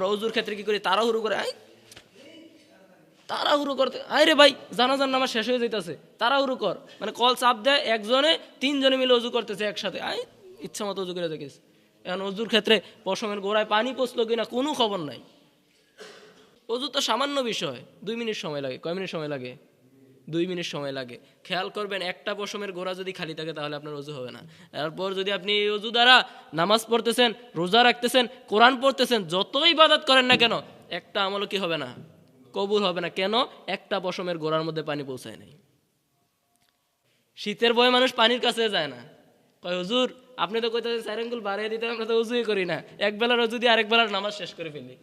আমরা অজুর ক্ষেত্রে কি করি, তাড়াহুড়ো করে তাড়াহুড়ো করতে, রে ভাই জানাজার নামাজ শেষ হয়ে যাইতেছে, তাড়াহুড়ো কর, মানে কল চাপ দেয়, একজনে তিনজনে মিলে অজু করতেছে একসাথে, ইচ্ছা মতো অজু করে দেখিস। এখন অজুর ক্ষেত্রে পশমের গোড়ায় পানি পচলো কিনা কোনো খবর নাই। অজু তো সামান্য বিষয়, 2 মিনিট সময় লাগে। কয় মিনিট সময় লাগে? 2 মিনিট সময় লাগে। খেয়াল করবেন, একটা পশমের গোড়া যদি খালি থাকে তাহলে আপনার অজু হবে না। এরপর যদি আপনি এই অজু দ্বারা নামাজ পড়তেছেন, রোজা রাখতেছেন, কোরআন পড়তেছেন, যতই ইবাদত করেন না কেন, একটা আমলও কি হবে না? কবুল হবে না। কেন? একটা পশমের গোড়ার মধ্যে পানি পৌঁছায় নাই। শীতের ভয়ে মানুষ পানির কাছে যায় না। কয় হুজুর আপনি তো কইতেছেন 4 আঙ্গুল বাড়িয়ে দিতে, আমরা তো অজুই করি না, এক বেলার অজু দিয়ে আরেক বেলার নামাজ শেষ করে ফেলি।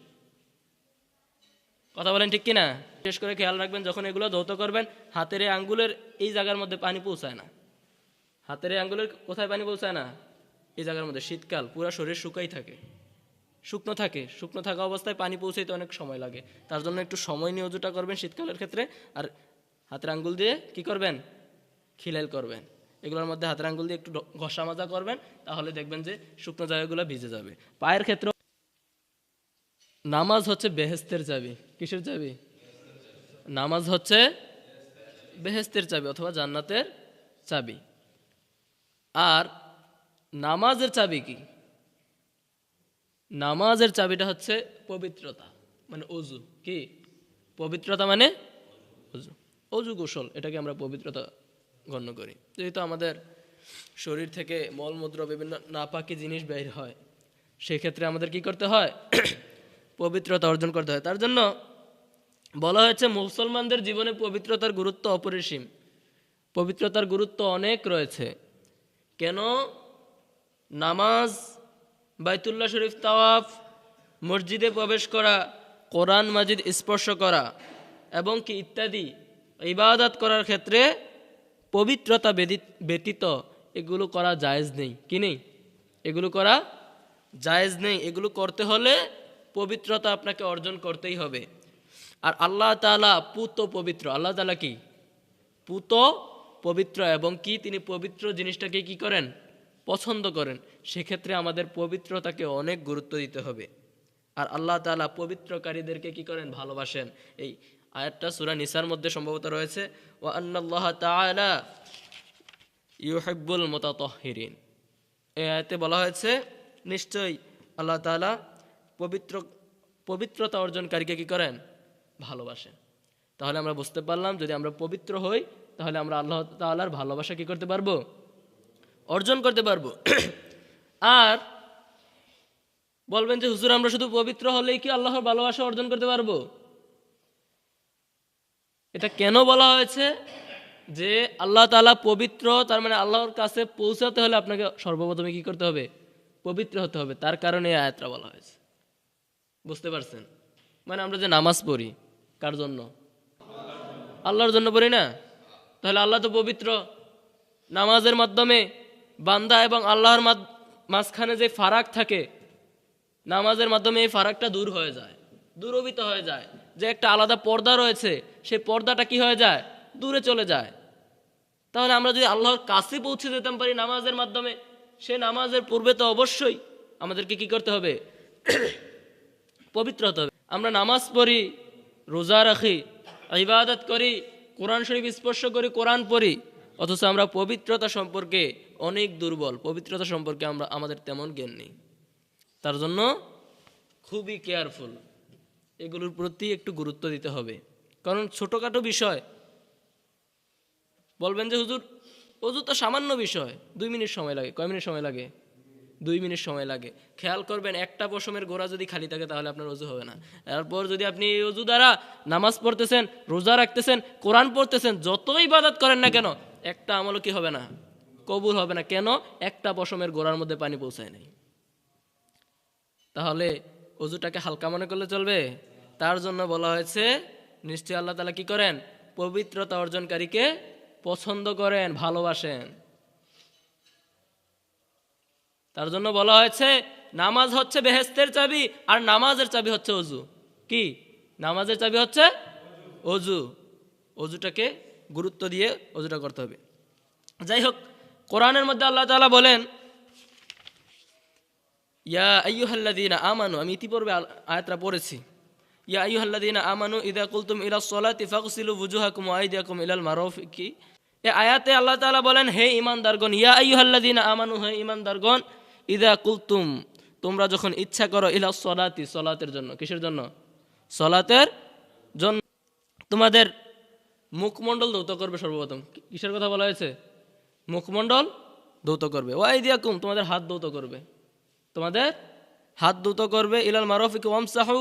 কথা বলেন ঠিক কিনা? শেষ করে খেয়াল রাখবেন, যখন এগুলো ধৌত করবেন, হাতের এই আঙ্গুলের এই জায়গার মধ্যে পানি পৌঁছায় না। হাতের এই আঙ্গুলের কোথায় পানি পৌঁছায় না? এই জায়গার মধ্যে। শীতকাল, পুরো শরীর শুকাই থাকে, শুকনো থাকে। শুকনো থাকা অবস্থায় পানি পৌঁছাইতে অনেক সময় লাগে। তার জন্য একটু সময় নিয়ে অজুটা করবেন শীতকালের ক্ষেত্রে। আর হাতের আঙ্গুল দিয়ে কি করবেন? খিলাইল করবেন। এগুলোর মধ্যে হাতের আঙ্গুল দিয়ে একটু ঘষা মাজা করবেন, তাহলে দেখবেন যে শুকনো জায়গাগুলো ভিজে যাবে। পায়ের ক্ষেত্রে নামাজ হচ্ছে বেহেস্তের চাবি। কিসের চাবি? নামাজ হচ্ছে বেহেস্তের চাবি অথবা জান্নাতের চাবি। আর নামাজের চাবি কি? নামাজের চাবিটা হচ্ছে পবিত্রতা, মানে অজু। কি পবিত্রতা? মানে অজু। অজু গোসল, এটাকে আমরা পবিত্রতা গণ্য করি। যেহেতু আমাদের শরীর থেকে মলমূত্র বিভিন্ন নাপাকি জিনিস বের হয়, সেক্ষেত্রে আমাদের কি করতে হয়? পবিত্রতা অর্জন করতে হয়। তার জন্য বলা হয়েছে মুসলমানদের জীবনে পবিত্রতার গুরুত্ব অপরিসীম। পবিত্রতার গুরুত্ব অনেক রয়েছে। কেন? নামাজ, বাইতুল্লাহ শরীফ তাওয়াফ, মসজিদে প্রবেশ করা, কোরআন মাজিদ স্পর্শ করা এবং কি ইত্যাদি ইবাদত করার ক্ষেত্রে পবিত্রতা ব্যতীত এগুলো করা জায়েজ নেই। কি নেই? এগুলো করা জায়েজ নেই। এগুলো করতে হলে পবিত্রতা আপনাকে অর্জন করতেই হবে। আর আল্লাহ তাআলা পুত পবিত্র। আল্লাহ তাআলা কি? পুত পবিত্র, এবং কি তিনি পবিত্র জিনিসটাকে কি করেন? পছন্দ করেন। সেক্ষেত্রে আমাদের পবিত্রতাকে অনেক গুরুত্ব দিতে হবে। আর আল্লাহ তাআলা পবিত্রকারীদেরকে কি করেন? ভালোবাসেন। এই আয়াতটা সূরা নিসার মধ্যে সম্ভবত রয়েছে, ওয়া আন্নাল্লাহ তাআলা ইউহিব্বুল মুতাতাহহিরিন। এই আয়াতে বলা হয়েছে নিশ্চয়ই আল্লাহ তাআলা পবিত্রতা অর্জনকারীকে কি করেন? ভালোবাসেন। তাহলে আমরা বুঝতে পারলাম, যদি আমরা পবিত্র হই তাহলে আমরা আল্লাহ তাআলার ভালোবাসা কি করতে পারবো? অর্জন করতে পারবো। আর বলবেন যে হুজুর আমরা শুধু পবিত্র হলেই কি আল্লাহর ভালোবাসা অর্জন করতে পারবো? এটা কেন বলা হয়েছে যে আল্লাহ তাআলা পবিত্র, তার মানে আল্লাহর কাছে পৌঁছাতে হলে আপনাকে সর্বপ্রথমে কি করতে হবে? পবিত্র হতে হবে। তার কারণে এই আয়াতটা বলা হয়েছে। বুঝতে পারছেন? মানে আমরা যে নামাজ পড়ি কার জন্য? আল্লাহর জন্য পড়ি না? তাহলে আল্লাহ তো পবিত্র। নামাজের মাধ্যমে বান্দা এবং আল্লাহর মাঝখানে যে ফারাক থাকে, নামাজের মাধ্যমে এই ফারাকটা দূর হয়ে যায়, দূরীভূত হয়ে যায়। যে একটা আলাদা পর্দা রয়েছে, সেই পর্দাটা কি হয়ে যায়? দূরে চলে যায়। তাহলে আমরা যদি আল্লাহর কাছে পৌঁছে যেতে পারি নামাজের মাধ্যমে, সে নামাজের পূর্বে তো অবশ্যই আমাদেরকে কি করতে হবে? পবিত্র হতে হবে। আমরা নামাজ পড়ি, রোজা রাখি, ইবাদত করি, কোরআন শরীফ স্পর্শ করি, কোরআন পড়ি, অথচ আমরা পবিত্রতা সম্পর্কে অনেক দুর্বল। পবিত্রতা সম্পর্কে আমাদের তেমন জ্ঞান নেই। তার জন্য খুবই কেয়ারফুল, এগুলোর প্রতি একটু গুরুত্ব দিতে হবে। কারণ ছোটোখাটো বিষয়, বলবেন যে হুজুর অজু তো সামান্য বিষয়, 2 মিনিট সময় লাগে। কয় মিনিট সময় লাগে? 2 মিনিট সময় লাগে। খেয়াল করবেন, একটা পশমের গোড়া যদি খালি থাকে তাহলে আপনার অজু হবে না। এরপর যদি আপনি এই অজু দ্বারা নামাজ পড়তেছেন, রোজা রাখতেছেন, কোরআন পড়তেছেন, যতই ইবাদত করেন না কেন, একটা আমলও কি হবে না? কবুল হবে না। কেন? একটা পশমের গোড়ার মধ্যে পানি পৌঁছায় নাই। তাহলে অজুটাকে হালকা মনে করলে চলবে? তার জন্য বলা হয়েছে নিশ্চয়ই আল্লাহ তাআলা কি করেন? পবিত্রতা অর্জনকারীকে পছন্দ করেন, ভালোবাসেন। তার জন্য বলা হয়েছে নামাজ হচ্ছে বেহেশতের চাবি, আর নামাজের চাবি হচ্ছে অজু। কি? নামাজের চাবি হচ্ছে অজু। অজুটাকে গুরুত্ব দিয়ে অজুটা করতে হবে। যাই হোক, কোরআনের মধ্যে আল্লাহ তাআলা বলেন ইয়া আইয়ুহাল্লাযীনা আমানু, আমি ইতিপূর্বে আয়াতটা পড়েছি। ইয়া আইয়ুহাল্লাযীনা আমানু ইযা কুলতুম ইলাস সালাতি ফাগসিলু ওয়ুজুহাকুম ওয়া আইদিয়াকুম ইলাল মারাফিকি। এই আয়াতে আল্লাহ তাআলা বলেন, হে ঈমানদারগণ, ইয়া আইয়ুহাল্লাযীনা আমানু, হে ঈমানদারগণ, ইযা কুলতুম, তোমরা যখন ইচ্ছা করো, ইলাস সালাতি, সালাতের জন্য। কিসের জন্য? সালাতের জন্য। তোমাদের মুখমণ্ডল ধৌত করবে সর্বপ্রথম। কিসের কথা বলা হয়েছে? মুখমণ্ডল ধৌত করবে। ওয়া আইদিয়াকুম, তোমাদের হাত ধৌত করবে। তোমাদের হাত ধৌত করবে। ইলাল মারাফিকি ওয়ামসাহু,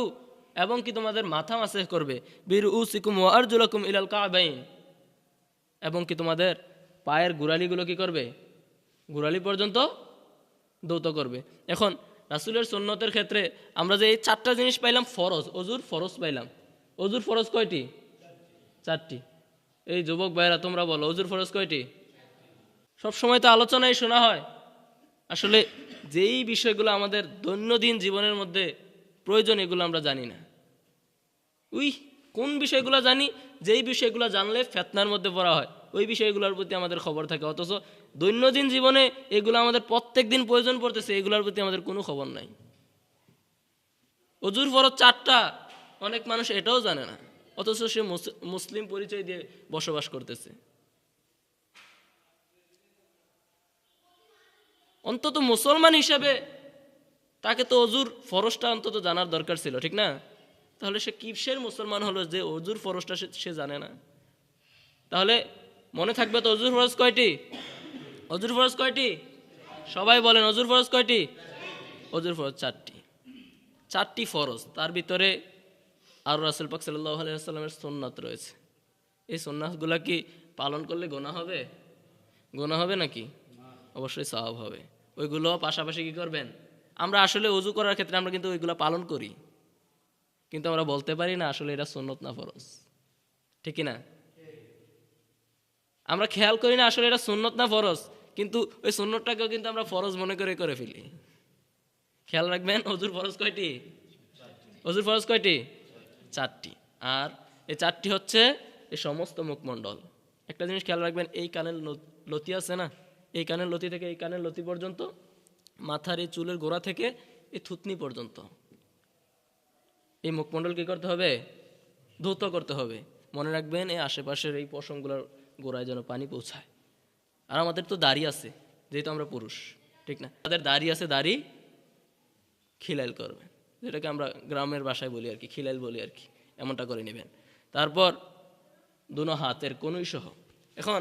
এবং কি তোমাদের মাথা মাসেহ করবে। বিরউসিকুম ওয়া আরজুলাকুম ইলাল কাবাইন, এবং কি তোমাদের পায়ের গোড়ালিগুলো কি করবে? গোড়ালি পর্যন্ত ধৌত করবে। এখন রাসূলের সুন্নতের ক্ষেত্রে আমরা যে এই 4টা জিনিস পাইলাম, ফরজ, অজুর ফরজ পাইলাম। অজুর ফরজ কয়টি? 4টি। এই যুবক ভাইরা তোমরা বলো, অজুর ফরজ কয়টি? সবসময় তো আলোচনায় শোনা হয়, আসলে যেই বিষয়গুলো আমাদের দৈনন্দিন জীবনের মধ্যে প্রয়োজন, এগুলো আমরা জানি না। কোন বিষয়গুলো জানি? যেই বিষয়গুলো জানলে ফিতনার মধ্যে পড়া হয়, ওই বিষয়গুলোর প্রতি আমাদের খবর থাকে, অথচ দৈনন্দিন জীবনে এগুলো আমাদের প্রত্যেক দিন প্রয়োজন পড়তেছে, এগুলোর প্রতি আমাদের কোনো খবর নাই। অজুর ফরজ 4টা, অনেক মানুষ এটাও জানে না, অথচ সে মুসলিম পরিচয় দিয়ে বসবাস করতেছে। অন্তত মুসলমান হিসাবে তাকে তো অজুর ফরজটা অন্তত জানার দরকার ছিল, ঠিক না? তাহলে সে কিসের মুসলমান হলো যে অজুর ফরজটা সে জানে না? তাহলে মনে থাকবে তো, অজুর ফরজ কয়টি? অজুর ফরজ কয়টি? সবাই বলেন, অজুর ফরজ কয়টি? অজুর ফরজ 4টি। 4টি ফরজ, তার ভিতরে আর রাসূল পাক সাল্লাল্লাহু আলাইহি ওয়াসাল্লামের সুন্নাত রয়েছে। এই সুন্নাতগুলা কি পালন করলে গুনাহ হবে? গুনাহ হবে নাকি? অবশ্যই সওয়াব হবে। ওইগুলো পাশাপাশি কি করবেন? আমরা আসলে ওযু করার ক্ষেত্রে আমরা কিন্তু ওইগুলো পালন করি, কিন্তু আমরা বলতে পারি না আসলে এটা সুন্নত না ফরজ, ঠিক কি না? আমরা খেয়াল করি না আসলে এটা সুন্নত না ফরজ, কিন্তু ওই সুন্নতটাকেও কিন্তু আমরা ফরজ মনে করে ফেলি। খেয়াল রাখবেন, অজুর ফরজ কয়টি? অজুর ফরজ কয়টি? 4টি। আর এই 4টি হচ্ছে এই সমস্ত মুখমণ্ডল। একটা জিনিস খেয়াল রাখবেন, এই কানের লতি আছে না, এই কানের লতি থেকে এই কানের লতি পর্যন্ত, মাথার এই চুলের গোড়া থেকে এই থুতনি পর্যন্ত, এই মুখমণ্ডল কি করতে হবে? ধৌত করতে হবে। মনে রাখবেন, এই আশেপাশের এই পশমগুলোর গোড়ায় যেন পানি পৌঁছায়। আর আমাদের তো দাড়ি আছে, যেহেতু আমরা পুরুষ, ঠিক না? তাদের দাড়ি আছে, দাড়ি খিলাইল করবে, যেটাকে আমরা গ্রামের ভাষায় বলি আর কি, খিলাইল বলি আর কি, এমনটা করে নেবেন। তারপর দুনো হাতের কনুই সহ, এখন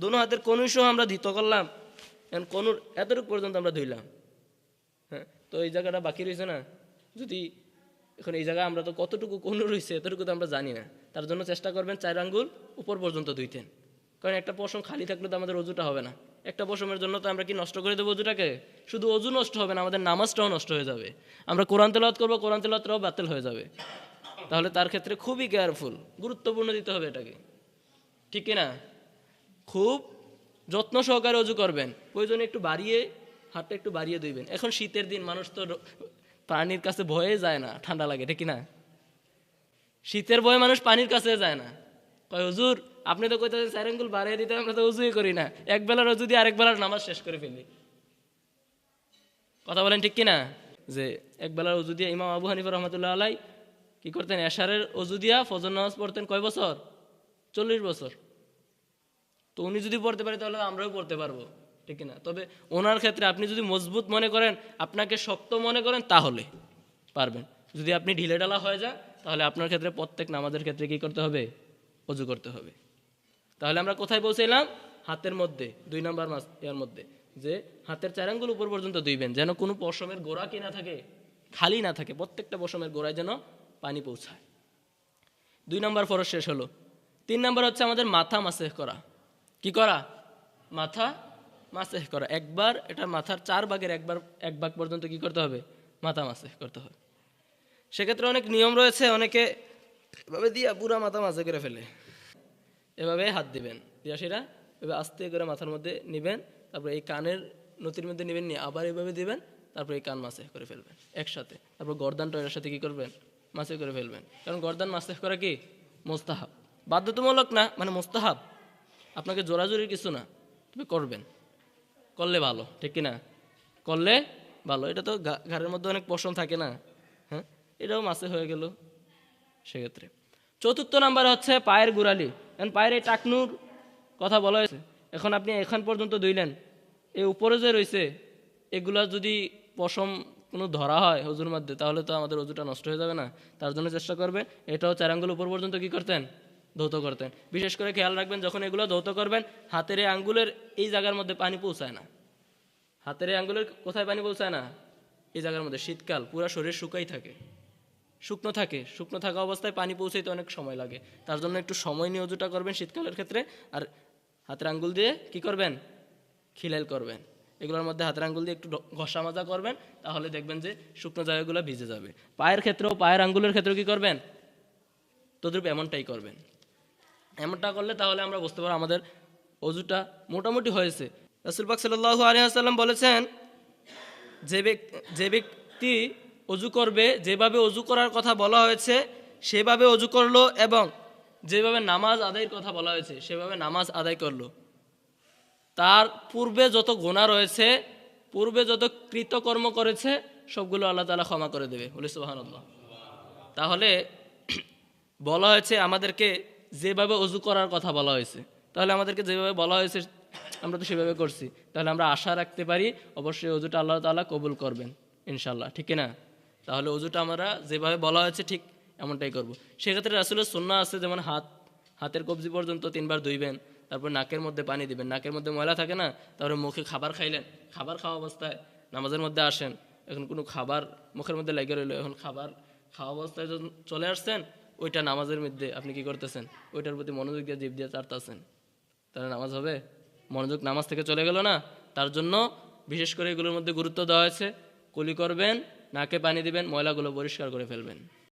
দুনো হাতের কনুই সহ আমরা ধৃত করলাম, এখন কনুর এতটুকু পর্যন্ত আমরা ধুইলাম, হ্যাঁ? তো এই জায়গাটা বাকি রয়েছে না, যদি এখন এই জায়গায় আমরা তো কতটুকু কনু রয়েছে এতটুকু তো আমরা জানি না, তার জন্য চেষ্টা করবেন 4 আঙ্গুল উপর পর্যন্ত ধুইতেন, কারণ একটা পশম খালি থাকলে তো আমাদের অজুটা হবে না। একটা পশমের জন্য তো আমরা কি নষ্ট করে দেবো অজুটাকে? শুধু অজু নষ্ট হবে না, আমাদের নামাজটাও নষ্ট হয়ে যাবে। আমরা কোরআন তেলাওয়াত করবো, কোরআন তেলাওয়াতটাও বাতিল হয়ে যাবে। তাহলে তার ক্ষেত্রে খুবই কেয়ারফুল, গুরুত্বপূর্ণ দিতে হবে এটাকে, ঠিক না? খুব যত্ন সহকারে অজু করবেন, প্রয়োজনে একটু বাড়িয়ে, হাতটা একটু বাড়িয়ে ধুইবেন। এখন শীতের দিন, মানুষ তো পানির কাছে ভয়ে যায় না, ঠান্ডা লাগে, ঠিক না? শীতের ভয়ে মানুষ পানির কাছে যায় না, কয় হুজুর আপনি তো কইতেছেন 4 আঙ্গুল বাড়িয়ে দিতে, আমরা তো উজুই করি না, এক বেলার অজু দিয়ে আরেক বেলার নামাজ শেষ করে ফেলি। কথা বলেন ঠিক কিনা? যে এক বেলার অজু দিয়ে ইমাম আবু হানিফা রহমাতুল্লাহ আলাই কি করতেন? এশারের অজু দিয়া ফজর নামাজ পড়তেন কয় বছর? 40 বছর। তো উনি যদি পড়তে পারে তাহলে আমরাও পড়তে পারবো, ঠিক না? তবে ওনার ক্ষেত্রে আপনি যদি মজবুত মনে করেন, আপনাকে শক্ত মনে করেন, তাহলে পারবেন। যদি আপনি ঢিলে ঢালা হয়ে যান, তাহলে আপনার ক্ষেত্রে প্রত্যেক নামাজের ক্ষেত্রে কি করতে হবে? অজু করতে হবে। তাহলে আমরা কোথায় পৌঁছাইলাম? হাতের মধ্যে 2 নাম্বার এর মধ্যে, যে হাতের 4 আঙ্গুল উপর পর্যন্ত ধুইবেন, যেন কোনো পশমের গোড়া কি না থাকে, খালি না থাকে, প্রত্যেকটা পশমের গোড়ায় যেন পানি পৌঁছায়। 2 নাম্বার ফরজ শেষ হলো। 3 নাম্বার হচ্ছে আমাদের মাথা মাসেহ করা। কি করা? মাথা মাসেহ করা। একবার, এটা মাথার 4 ভাগের 1 ভাগ পর্যন্ত কি করতে হবে? মাথা মাসেহ করতে হবে। সেক্ষেত্রে অনেক নিয়ম রয়েছে, অনেকে এভাবে দিয়া পুরা মাথা মাসে করে ফেলে, এভাবে হাত দিবেন, দিয়া সেটা এভাবে আস্তে করে মাথার মধ্যে নিবেন, তারপর এই কানের নতির মধ্যে নিবেন, নিয়ে আবার এভাবে দিবেন, তারপর এই কান মাসেহ করে ফেলবেন একসাথে, তারপর গর্দানটা এর সাথে কি করবেন? মাসেহ করে ফেলবেন। কারণ গর্দান মাসেহ করা কি মুস্তাহাব, বাধ্যতামূলক না, মানে মুস্তাহাব, আপনাকে জোরাজুরির কিছু না, তবে করবেন, করলে ভালো, ঠিক কিনা? করলে ভালো, এটা তো ঘাড়ের মধ্যে অনেক পশম থাকে না, হ্যাঁ, এটাও মাছে হয়ে গেল সেক্ষেত্রে। চতুর্থ নাম্বার হচ্ছে পায়ের গোড়ালি। এখন পায়ের এই টাকনুর কথা বলা হয়েছে। এখন আপনি এখান পর্যন্ত ধুইলেন, এই উপরে যে রয়েছে এগুলা যদি পশম কোনো ধরা হয় অজুর মধ্যে, তাহলে তো আমাদের অজুটা নষ্ট হয়ে যাবে না। তার জন্য চেষ্টা করবেন এটাও 4 আঙ্গুল উপর পর্যন্ত কি করতেন, ধৌত করতেন। বিশেষ করে খেয়াল রাখবেন যখন এগুলো ধৌত করবেন, হাতের এই আঙ্গুলের এই জায়গার মধ্যে পানি পৌঁছায় না। হাতের এই আঙ্গুলের কোথায় পানি পৌঁছায় না, এই জায়গার মধ্যে। শীতকাল, পুরো শরীর শুকাই থাকে, শুকনো থাকে, শুকনো থাকা অবস্থায় পানি পৌঁছাইতে অনেক সময় লাগে। তার জন্য একটু সময় নিয়ে অজুটা করবেন শীতকালের ক্ষেত্রে। আর হাতের আঙ্গুল দিয়ে কি করবেন, খিলাইল করবেন। এগুলোর মধ্যে হাতের আঙ্গুল দিয়ে একটু ঘষা মাজা করবেন, তাহলে দেখবেন যে শুকনো জায়গাগুলো ভিজে যাবে। পায়ের ক্ষেত্রেও, পায়ের আঙ্গুলের ক্ষেত্রেও কি করবেন, তদ্রূপ এমনটাই করবেন। এমনটা করলে তাহলে আমরা বুঝতে পারবো আমাদের অজুটা মোটামুটি হয়েছে। রাসূল পাক সাল্লাল্লাহু আলাইহি ওয়াসাল্লাম বলেছেন, যে ব্যক্তি অজু করবে, যেভাবে অজু করার কথা বলা হয়েছে সেভাবে অজু করলো, এবং যেভাবে নামাজ আদায়ের কথা বলা হয়েছে সেভাবে নামাজ আদায় করলো, তার পূর্বে যত গুনাহ রয়েছে, পূর্বে যত কৃতকর্ম করেছে সবগুলো আল্লাহ তাআলা ক্ষমা করে দেবে। বলি সুবহানাল্লাহ। তাহলে বলা হয়েছে আমাদেরকে যেভাবে অজু করার কথা বলা হয়েছে, তাহলে আমাদেরকে যেভাবে বলা হয়েছে আমরা তো সেভাবে করছি, তাহলে আমরা আশা রাখতে পারি অবশ্যই অজুটা আল্লাহ তাআলা কবুল করবেন ইনশাল্লাহ, ঠিক না? তাহলে অজুটা আমরা যেভাবে বলা হয়েছে ঠিক এমনটাই করব। সেক্ষেত্রে রাসূলের সুন্নাহ আছে, যেমন হাতের কবজি পর্যন্ত 3 বার ধুইবেন, তারপর নাকের মধ্যে পানি দিবেন। নাকের মধ্যে ময়লা থাকে না, তারপরে মুখে খাবার খাইলেন, খাবার খাওয়া অবস্থায় নামাজের মধ্যে আসেন, এখন কোনো খাবার মুখের মধ্যে লেগে রইলো, এখন খাবার খাওয়া অবস্থায় যখন চলে আসছেন, ওইটা নামাজের মধ্যে আপনি কি করতেছেন, ওইটার প্রতি মনোযোগ দিয়ে জিভ দিয়ে চাটতেছেন, তাহলে নামাজ হবে? মনোযোগ নামাজ থেকে চলে গেল না। তার জন্য বিশেষ করে এগুলোর মধ্যে গুরুত্ব দেওয়া হয়েছে। কুলি করবেন, নাকে পানি দিবেন, ময়লাগুলো পরিষ্কার করে ফেলবেন।